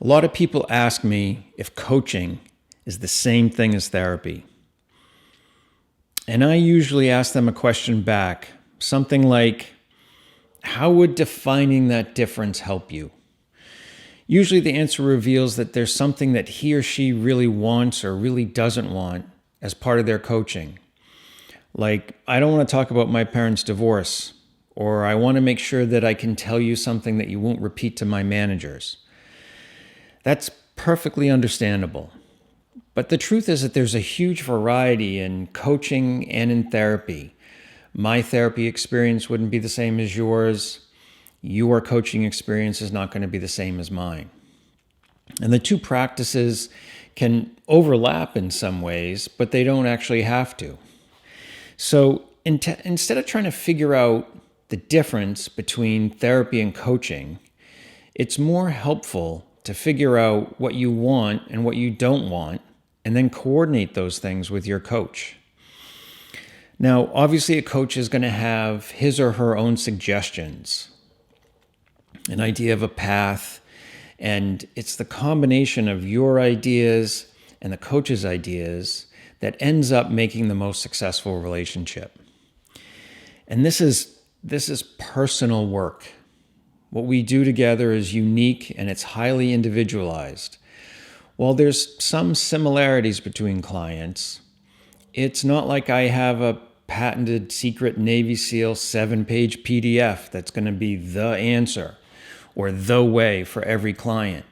A lot of people ask me if coaching is the same thing as therapy. And I usually ask them a question back, something like, how would defining that difference help you? Usually the answer reveals that there's something that he or she really wants or really doesn't want as part of their coaching. Like, I don't want to talk about my parents' divorce, or I want to make sure that I can tell you something that you won't repeat to my managers. That's perfectly understandable. But the truth is that there's a huge variety in coaching and in therapy. My therapy experience wouldn't be the same as yours. Your coaching experience is not going to be the same as mine. And the two practices can overlap in some ways, but they don't actually have to. So instead of trying to figure out the difference between therapy and coaching, it's more helpful to figure out what you want and what you don't want, and then coordinate those things with your coach. Now, obviously, a coach is going to have his or her own suggestions, an idea of a path, and it's the combination of your ideas and the coach's ideas that ends up making the most successful relationship. And this is personal work. What we do together is unique and it's highly individualized. While there's some similarities between clients, it's not like I have a patented secret Navy SEAL 7-page PDF that's going to be the answer or the way for every client.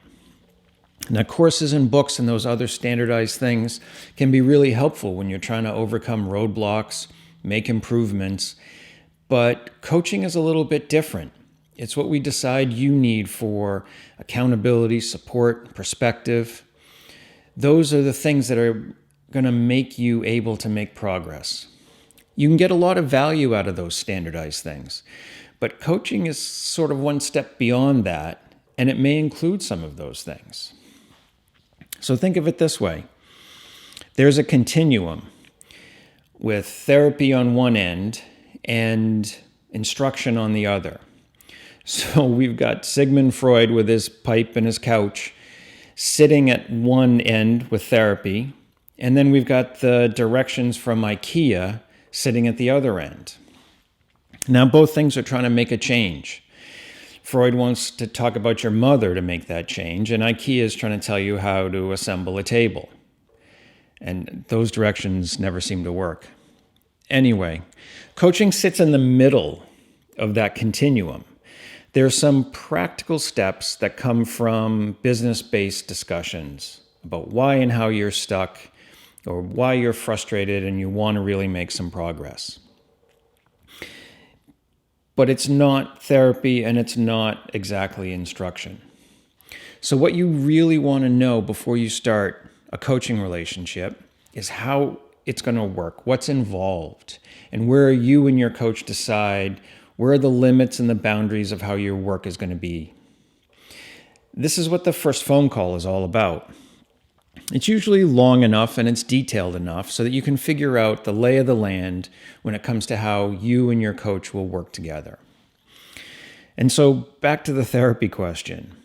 Now, courses and books and those other standardized things can be really helpful when you're trying to overcome roadblocks, make improvements, but coaching is a little bit different. It's what we decide you need for accountability, support, perspective. Those are the things that are going to make you able to make progress. You can get a lot of value out of those standardized things, but coaching is sort of one step beyond that, and it may include some of those things. So think of it this way. There's a continuum with therapy on one end and instruction on the other. So we've got Sigmund Freud with his pipe and his couch sitting at one end with therapy, and then we've got the directions from IKEA sitting at the other end. Now, both things are trying to make a change. Freud wants to talk about your mother to make that change, and IKEA is trying to tell you how to assemble a table. And those directions never seem to work. Anyway, coaching sits in the middle of that continuum. There are some practical steps that come from business-based discussions about why and how you're stuck, or why you're frustrated and you want to really make some progress. But it's not therapy and it's not exactly instruction. So what you really want to know before you start a coaching relationship is how it's going to work, what's involved, and where you and your coach decide where are the limits and the boundaries of how your work is going to be. This is what the first phone call is all about. It's usually long enough and it's detailed enough so that you can figure out the lay of the land when it comes to how you and your coach will work together. And so back to the therapy question.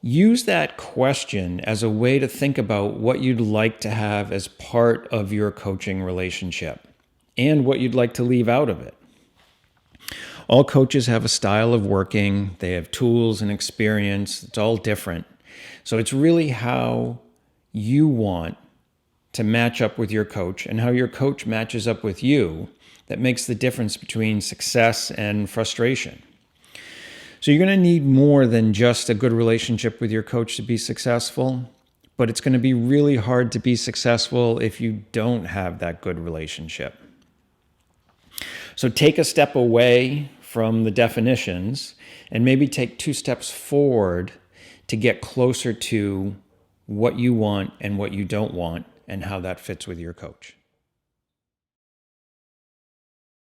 Use that question as a way to think about what you'd like to have as part of your coaching relationship and what you'd like to leave out of it. All coaches have a style of working. They have tools and experience. It's all different. So it's really how you want to match up with your coach and how your coach matches up with you that makes the difference between success and frustration. So you're going to need more than just a good relationship with your coach to be successful, but it's going to be really hard to be successful if you don't have that good relationship. So take a step away from the definitions and maybe take 2 steps forward to get closer to what you want and what you don't want and how that fits with your coach.